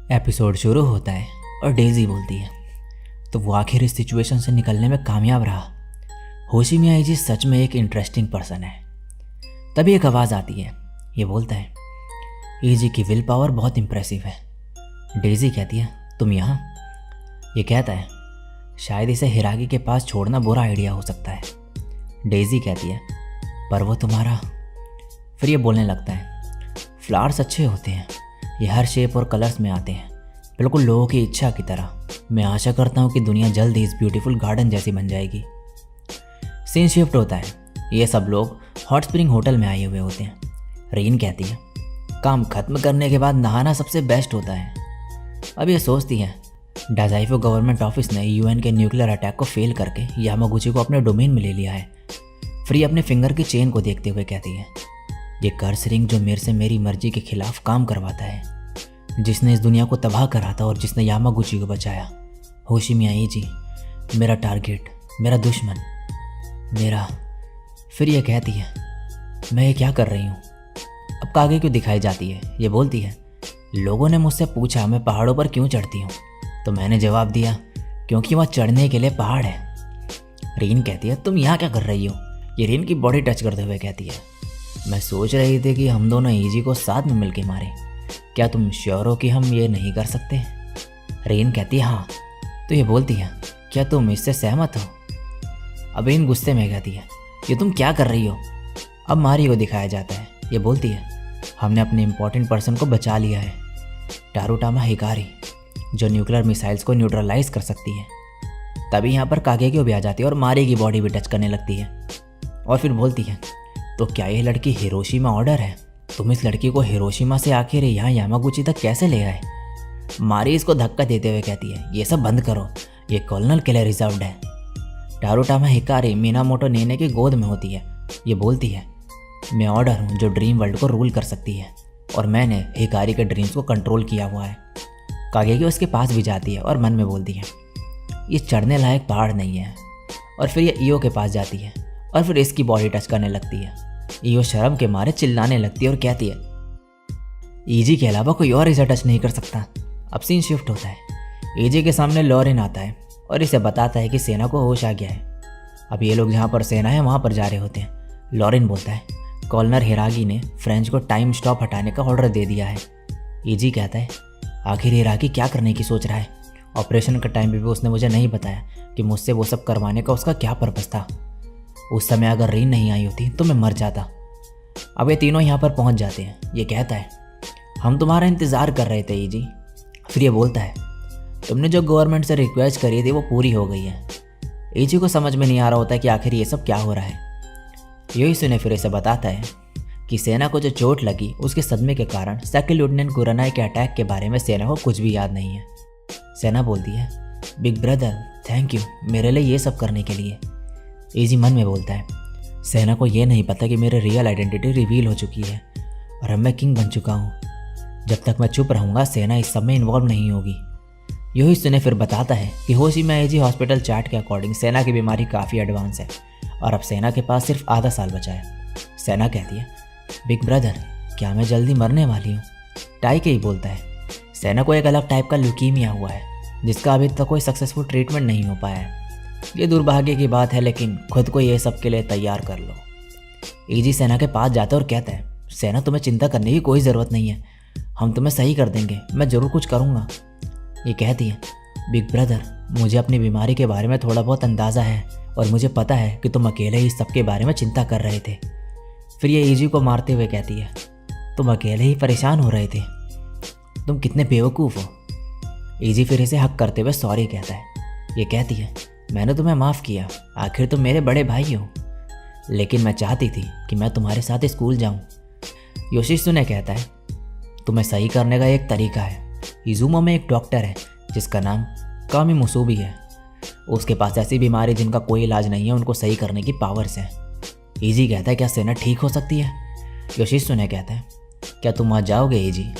Episode शुरू होता है और डेज़ी बोलती है तो वो आखिर इस सिचुएशन से निकलने में कामयाब रहा। होशी मियाँ जी सच में एक इंटरेस्टिंग पर्सन है। तभी एक आवाज़ आती है, ये बोलता है ईजी की विल पावर बहुत इम्प्रेसिव है। डेज़ी कहती है तुम यहाँ? ये कहता है शायद इसे हिरागी के पास छोड़ना बुरा आइडिया हो सकता है। डेज़ी कहती है पर वो तुम्हारा। फिर ये बोलने लगता है फ्लावर्स अच्छे होते हैं, ये हर शेप और कलर्स में आते हैं, बिल्कुल लोगों की इच्छा की तरह। मैं आशा करता हूँ कि दुनिया जल्द ही इस ब्यूटीफुल गार्डन जैसी बन जाएगी। सीन शिफ्ट होता है, ये सब लोग हॉट स्प्रिंग होटल में आए हुए होते हैं। रीन कहती है काम खत्म करने के बाद नहाना सबसे बेस्ट होता है। अब ये सोचती है डाजाइफो गवर्नमेंट ऑफिस ने यूएन के न्यूक्लियर अटैक को फेल करके यामागुची को अपने डोमेन में ले लिया है। फ्री अपने फिंगर की चेन को देखते हुए कहती है ये कर्स रिंग जो मेरे से मेरी मर्जी के खिलाफ काम करवाता है, जिसने इस दुनिया को तबाह करा था और जिसने यामागुची को बचाया। होशी मियाँ जी मेरा टारगेट, मेरा दुश्मन, मेरा। फिर ये कहती है मैं ये क्या कर रही हूँ? अब कागे क्यों दिखाई जाती है? ये बोलती है लोगों ने मुझसे पूछा मैं पहाड़ों पर क्यों चढ़ती हूँ, तो मैंने जवाब दिया क्योंकि वहाँ चढ़ने के लिए पहाड़ है। रीन कहती है तुम यहाँ क्या कर रही हो? ये रीन की बॉडी टच करते हुए कहती है मैं सोच रही थी कि हम दोनों ईजी को साथ में मिलके मारें। क्या तुम श्योर हो कि हम ये नहीं कर सकते? रीन कहती है हाँ। तो ये बोलती है क्या तुम इससे सहमत हो? अब रीन गुस्से में कहती है ये तुम क्या कर रही हो? अब मारी को दिखाया जाता है। ये बोलती है हमने अपने इंपॉर्टेंट पर्सन को बचा लिया है, टारुटामा हिकारी, जो न्यूक्लियर मिसाइल्स को न्यूट्रलाइज कर सकती है। तभी यहाँ पर कागेक्यो भी आ जाती है और मारी की बॉडी भी टच करने लगती है और फिर बोलती है तो क्या ये लड़की हिरोशिमा ऑर्डर है? तुम इस लड़की को हिरोशिमा से आखिर यहाँ यामागुची तक कैसे ले आए? मारी इसको धक्का देते हुए कहती है ये सब बंद करो, ये कर्नल के लिए रिजर्व्ड है। टारुटामा हिकारी मीनामोटो नेने की गोद में होती है। ये बोलती है मैं ऑर्डर हूँ जो ड्रीम वर्ल्ड को रूल कर सकती है और मैंने हिकारी के ड्रीम्स को कंट्रोल किया हुआ है। कागेक्यो उसके पास भी जाती है और मन में बोलती है ये चढ़ने लायक पहाड़ नहीं है। और फिर ये ईओ के पास जाती है और फिर इसकी बॉडी टच करने लगती है। ईओ शर्म के मारे चिल्लाने लगती है और कहती है ईजी के अलावा कोई और इसे टच नहीं कर सकता। अब सीन शिफ्ट होता है, ईजी के सामने लॉरेन आता है और इसे बताता है कि सेना को होश आ गया है। अब ये लोग जहाँ पर सेना है वहाँ पर जा रहे होते हैं। लॉरेन बोलता है कॉर्नर हिरागी ने फ्रेंच को टाइम स्टॉप हटाने का ऑर्डर दे दिया है। ईजी कहता है आखिर हिरागी क्या करने की सोच रहा है? ऑपरेशन के टाइम पे भी उसने मुझे नहीं बताया कि मुझसे वो सब करवाने का उसका क्या पर्पस था। उस समय अगर रीन नहीं आई होती तो मैं मर जाता। अब ये तीनों यहाँ पर पहुँच जाते हैं। ये कहता है हम तुम्हारा इंतज़ार कर रहे थे ईजी। फिर ये बोलता है तुमने जो गवर्नमेंट से रिक्वेस्ट करी थी वो पूरी हो गई है। ईजी को समझ में नहीं आ रहा होता कि आखिर ये सब क्या हो रहा है। यही सुने फिर इसे बताता है कि सेना को जो चोट लगी उसके सदमे के कारण सेकंड लेफ्टिनेंट कुरानाई के अटैक के बारे में सेना को कुछ भी याद नहीं है। सेना बोलती है बिग ब्रदर थैंक यू मेरे लिए ये सब करने के लिए। ईजी मन में बोलता है सेना को ये नहीं पता कि मेरी रियल आइडेंटिटी रिवील हो चुकी है और अब मैं किंग बन चुका हूँ। जब तक मैं चुप रहूँगा सेना इस सब में इन्वॉल्व नहीं होगी। यही सुने फिर बताता है कि होशी मियाँ जी हॉस्पिटल चार्ट के अकॉर्डिंग सेना की बीमारी काफ़ी एडवांस है और अब सेना के पास सिर्फ आधा साल बचा है। सेना कहती है बिग ब्रदर क्या मैं जल्दी मरने वाली हूँ? टाई के ही बोलता है सेना को एक अलग टाइप का ल्यूकीमिया हुआ है जिसका अभी तक कोई सक्सेसफुल ट्रीटमेंट नहीं हो पाया है। ये दुर्भाग्य की बात है लेकिन खुद को ये सब के लिए तैयार कर लो। ईजी सेना के पास जाता है और कहता है सेना तुम्हें चिंता करने की कोई ज़रूरत नहीं है, हम तुम्हें सही कर देंगे, मैं ज़रूर कुछ करूँगा। ये कहती है बिग ब्रदर मुझे अपनी बीमारी के बारे में थोड़ा बहुत अंदाज़ा है और मुझे पता है कि तुम अकेले ही इस सब के बारे में चिंता कर रहे थे। फिर ये ईजी को मारते हुए कहती है तुम अकेले ही परेशान हो रहे थे, तुम कितने बेवकूफ़ हो। ईजी फिर इसे हक करते हुए सॉरी कहता है। ये कहती है मैंने तुम्हें माफ़ किया, आखिर तुम मेरे बड़े भाई हो, लेकिन मैं चाहती थी कि मैं तुम्हारे साथ स्कूल जाऊं। योशित्सु ने कहता है तुम्हें सही करने का एक तरीका है। इजुमो में एक डॉक्टर है जिसका नाम कामी मुसुबी है। उसके पास ऐसी बीमारी जिनका कोई इलाज नहीं है, उनको सही करने की पावर्स है। ईजी कहता है क्या सेना ठीक हो सकती है? योशित्सु ने कहता है क्या तुम वहाँ जाओगे ईजी?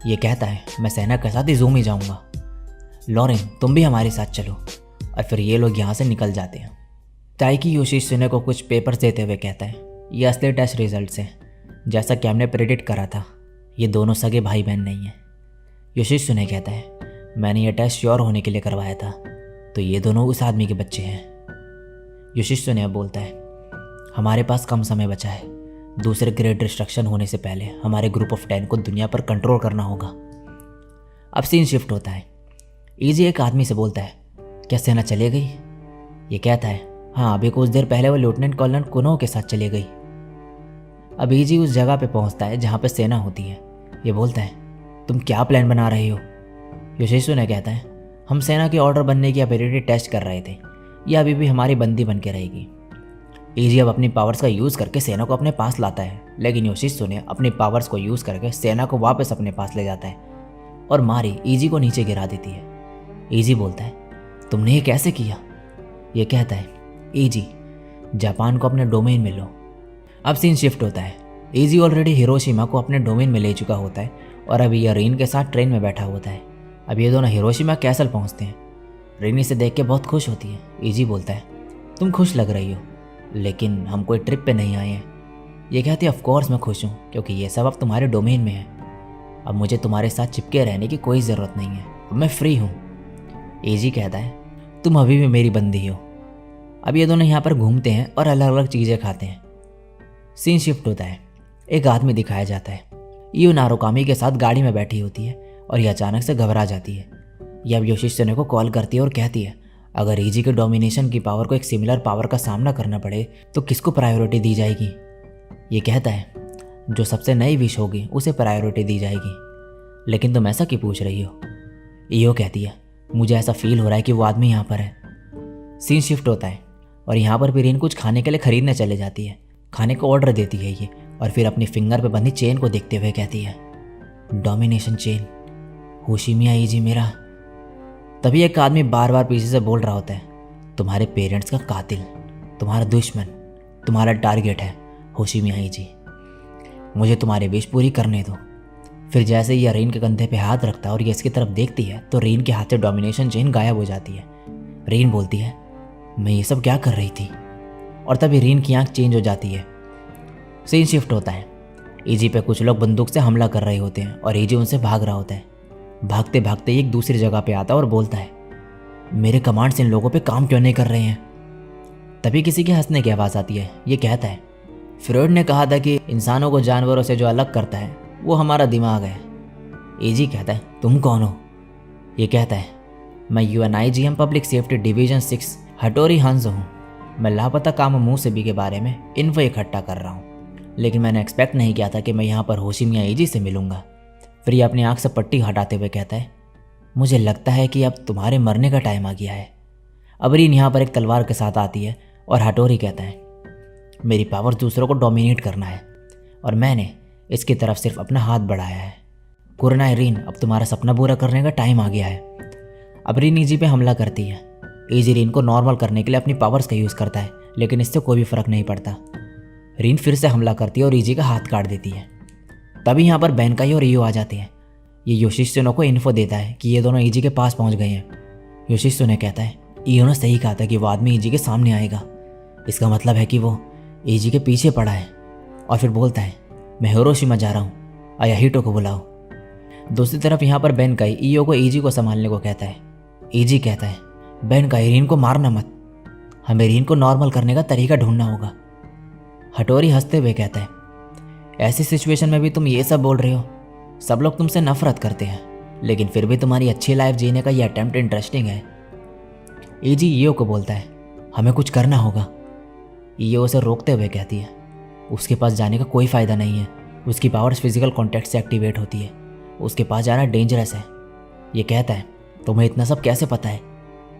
ये कहता है मैं सेना के साथ इजुमी जाऊँगा। लॉरेन तुम भी हमारे साथ चलो। और फिर ये लोग यहाँ से निकल जाते हैं। ताइकी योशित्सु को कुछ पेपर्स देते हुए कहता है ये असली टेस्ट रिजल्ट्स हैं, जैसा कि हमने प्रेडिक्ट करा था, ये दोनों सगे भाई बहन नहीं हैं। योशित्सु ने कहता है, मैंने यह टेस्ट श्योर होने के लिए करवाया था, तो ये दोनों उस आदमी के बच्चे हैं। योशित्सु ने अब बोलता है, हमारे पास कम समय बचा है। दूसरे ग्रेट डिस्ट्रक्शन होने से पहले हमारे ग्रुप ऑफ 10 को दुनिया पर कंट्रोल करना होगा। अब सीन शिफ्ट होता है। ईजी एक आदमी से बोलता है, क्या सेना चली गई? ये कहता है, हाँ, अभी कुछ देर पहले वो लेफ्टिनेंट कर्नल कुनो के साथ चली गई। अब ईजी उस जगह पे पहुंचता है जहाँ पे सेना होती है। ये बोलता है, तुम क्या प्लान बना रहे हो? योशित्सु ने कहता है, हम सेना के ऑर्डर बनने की एबिलिटी टेस्ट कर रहे थे, यह अभी भी हमारी बंदी बन के रहेगी। ईजी अब अपनी पावर्स का यूज़ करके सेना को अपने पास लाता है, लेकिन योशित्सु ने अपनी पावर्स को यूज़ करके सेना को वापस अपने पास ले जाता है और मारी ईजी को नीचे गिरा देती है। ईजी बोलता है, तुमने ये कैसे किया? ये कहता है, ईजी, जापान को अपने डोमेन में लो। अब सीन शिफ्ट होता है। ईजी ऑलरेडी हिरोशिमा को अपने डोमेन में ले चुका होता है और अभी यह रीन के साथ ट्रेन में बैठा होता है। अब ये दोनों हिरोशिमा कैसल पहुंचते हैं। रीन इसे देख के बहुत खुश होती है। ईजी बोलता है, तुम खुश लग रही हो, लेकिन हम कोई ट्रिप पे नहीं आए हैं। ये कहती है, ऑफ कोर्स मैं खुश हूँ, क्योंकि ये सब अब तुम्हारे डोमेन में है। अब मुझे तुम्हारे साथ चिपके रहने की कोई ज़रूरत नहीं है, अब मैं फ्री हूँ। ईजी कहता है, तुम अभी भी मेरी बंदी हो। अब ये दोनों यहाँ पर घूमते हैं और अलग अलग चीज़ें खाते हैं। सीन शिफ्ट होता है। एक आदमी दिखाया जाता है। ईओ नारुकामी के साथ गाड़ी में बैठी होती है और ये अचानक से घबरा जाती है। यह अब योशित्सु को कॉल करती है और कहती है, अगर ईजी के डोमिनेशन की पावर को एक सिमिलर पावर का सामना करना पड़े तो किसको प्रायोरिटी दी जाएगी? ये कहता है, जो सबसे नई विश होगी उसे प्रायोरिटी दी जाएगी। लेकिन तुम ऐसा क्यों पूछ रही हो? ईओ कहती है, मुझे ऐसा फील हो रहा है कि वो आदमी यहाँ पर है। सीन शिफ्ट होता है और यहाँ पर रीन कुछ खाने के लिए खरीदने चले जाती है। खाने को ऑर्डर देती है ये और फिर अपनी फिंगर पे बंधी चेन को देखते हुए कहती है, डोमिनेशन चेन, होशिमिया ईजी मेरा। तभी एक आदमी बार बार पीछे से बोल रहा होता है, तुम्हारे पेरेंट्स का कातिल, तुम्हारा दुश्मन, तुम्हारा टारगेट है होशिमिया ईजी। मुझे तुम्हारी विश पूरी करने दो। फिर जैसे ही यह रीन के कंधे पे हाथ रखता है और ये इसकी तरफ देखती है तो रीन के हाथ से डोमिनेशन चेन गायब हो जाती है। रीन बोलती है, मैं ये सब क्या कर रही थी? और तभी रीन की आंख चेंज हो जाती है। सीन शिफ्ट होता है। ईजी पे कुछ लोग बंदूक से हमला कर रहे होते हैं और ईजी उनसे भाग रहा होता है। भागते भागते एक दूसरी जगह पे आता है और बोलता है, मेरे कमांड्स इन लोगों पे काम क्यों नहीं कर रहे हैं? तभी किसी के हंसने की आवाज़ आती है। ये कहता है, फ्रॉइड ने कहा था कि इंसानों को जानवरों से जो अलग करता है वो हमारा दिमाग है। ईजी कहता है, तुम कौन हो? ये कहता है, मैं UNIGM पब्लिक सेफ्टी डिवीजन 6 हटोरी हंस हूँ। मैं लापता कामामुसेबी के बारे में इन्फो इकट्ठा कर रहा हूँ, लेकिन मैंने एक्सपेक्ट नहीं किया था कि मैं यहाँ पर होशिमिया ईजी से मिलूँगा। फिर ये अपनी आँख से पट्टी हटाते हुए कहता है, मुझे लगता है कि अब तुम्हारे मरने का टाइम आ गया है। अब रीन यहाँ पर एक तलवार के साथ आती है और हटोरी कहता है, मेरी पावर दूसरों को डोमिनेट करना है और मैंने इसकी तरफ सिर्फ अपना हाथ बढ़ाया है। कुरनाई रीन, अब तुम्हारा सपना पूरा करने का टाइम आ गया है। अब रीन ईजी पे हमला करती है। ईजी रीन को नॉर्मल करने के लिए अपनी पावर्स का यूज़ करता है, लेकिन इससे कोई भी फर्क नहीं पड़ता। रीन फिर से हमला करती है और ईजी का हाथ काट देती है। तभी यहाँ पर बेनकाई और ईओ आ जाते हैं। ये योशित्सु को इन्फो देता है कि ये दोनों ईजी के पास पहुँच गए हैं। योशित्सु कहता है, ईओ ने सही कहा था कि वो आदमी ईजी के सामने आएगा। इसका मतलब है कि वो ईजी के पीछे पड़ा है। और फिर बोलता है, मैं हिरोशिमा जा रहा हूँ, अयाहिटो को बुलाओ। दूसरी तरफ यहाँ पर बेनकाई ईओ को ईजी को संभालने को कहता है। ईजी कहता है, बेनकाई, रीन को मारना मत, हमें रीन को नॉर्मल करने का तरीका ढूंढना होगा। हटोरी हंसते हुए कहता है, ऐसी सिचुएशन में भी तुम ये सब बोल रहे हो? सब लोग तुमसे नफरत करते हैं, लेकिन फिर भी तुम्हारी अच्छी लाइफ जीने का ये अटेम्प्ट इंटरेस्टिंग है। ईजी ईओ को बोलता है, हमें कुछ करना होगा। ईओ उसे रोकते हुए कहती है, उसके पास जाने का कोई फ़ायदा नहीं है। उसकी पावर्स फिजिकल कॉन्टैक्ट से एक्टिवेट होती है। उसके पास जाना डेंजरस है। ये कहता है, तुम्हें इतना सब कैसे पता है?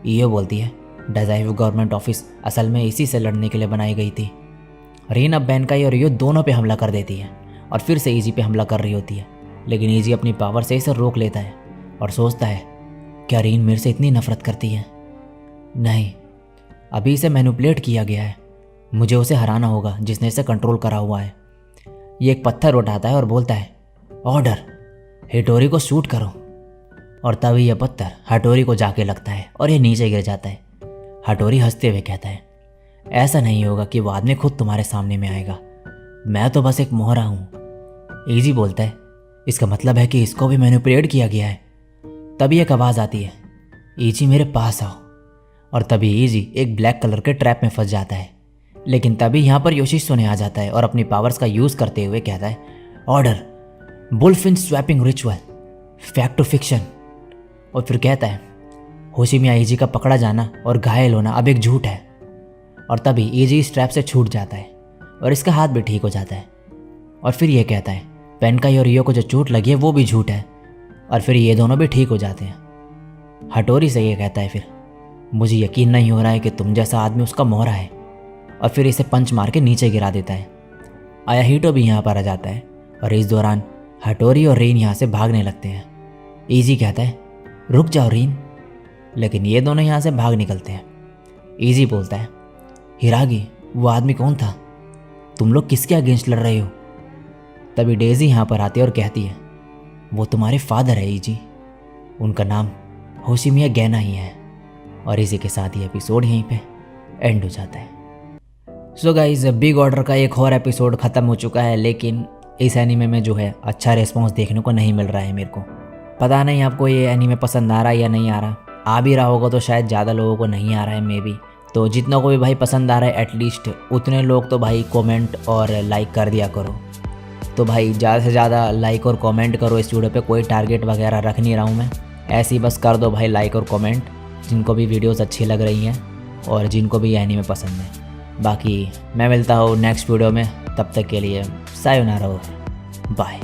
ईओ बोलती है, डेजाइव गवर्नमेंट ऑफिस असल में इसी से लड़ने के लिए बनाई गई थी। रीन अब बेनकाई और ईओ दोनों पे हमला कर देती है और फिर से ईजी पे हमला कर रही होती है, लेकिन ईजी अपनी पावर से इसे रोक लेता है और सोचता है, क्या रीन मेरे से इतनी नफरत करती है? नहीं, अभी इसे मैनिपुलेट किया गया है। मुझे उसे हराना होगा जिसने इसे कंट्रोल करा हुआ है। ये एक पत्थर उठाता है और बोलता है, ऑर्डर, हिटोरी को शूट करो। और तभी यह पत्थर हटोरी को जाके लगता है और ये नीचे गिर जाता है। हटोरी हंसते हुए कहता है, ऐसा नहीं होगा कि वो आदमी खुद तुम्हारे सामने में आएगा, मैं तो बस एक मोहरा हूँ। ईजी बोलता है, इसका मतलब है कि इसको भी मैनिपुलेट किया गया है। तभी एक आवाज़ आती है, ईजी मेरे पास आओ। और तभी ईजी एक ब्लैक कलर के ट्रैप में फंस जाता है। लेकिन तभी यहाँ पर योशित्सुने आ जाता है और अपनी पावर्स का यूज़ करते हुए कहता है, order bullfin swapping ritual, fact to fiction. और फिर कहता है, होशिमिया ईजी का पकड़ा जाना और घायल होना अब एक झूठ है। और तभी ईजी इस ट्रैप से छूट जाता है और इसका हाथ भी ठीक हो जाता है। और फिर ये कहता है, पेनकाई और रियो को जो चोट लगी है वो भी झूठ है। और फिर ये दोनों भी ठीक हो जाते हैं। हटोरी से ये कहता है, फिर मुझे यकीन नहीं हो रहा है कि तुम जैसा आदमी उसका मोहरा है। और फिर इसे पंच मार के नीचे गिरा देता है। आयाहिटो भी यहाँ पर आ जाता है और इस दौरान हटोरी और रीन यहाँ से भागने लगते हैं। ईजी कहता है, रुक जाओ रीन। लेकिन ये दोनों यहाँ से भाग निकलते हैं। ईजी बोलता है, हिरागी वो आदमी कौन था? तुम लोग किसके अगेंस्ट लड़ रहे हो? तभी डेजी यहाँ पर आती है और कहती है, वो तुम्हारे फादर है ईजी, उनका नाम होशिमिया गैना ही है। और इसी के साथ ही एपिसोड यहीं पे एंड हो जाता है। सो गाइस, बिग ऑर्डर का एक और एपिसोड ख़त्म हो चुका है, लेकिन इस एनीमे में जो है अच्छा रिस्पॉन्स देखने को नहीं मिल रहा है मेरे को। पता नहीं आपको ये एनीमे पसंद आ रहा है या नहीं आ रहा। आ भी रहा होगा तो शायद ज़्यादा लोगों को नहीं आ रहा है मे बी। तो जितना को भी भाई पसंद आ रहा है एटलीस्ट उतने लोग तो भाई कमेंट और लाइक कर दिया करो। तो भाई ज़्यादा से ज़्यादा लाइक और कमेंट करो इस वीडियो पे। कोई टारगेट वगैरह रख नहीं रहा हूँ मैं, ऐसे ही बस कर दो भाई लाइक और कमेंट, जिनको भी वीडियोस अच्छी लग रही हैं और जिनको भी एनीमे पसंद है। बाकी मैं मिलता हूँ नेक्स्ट वीडियो में, तब तक के लिए सायोनारा, बाय।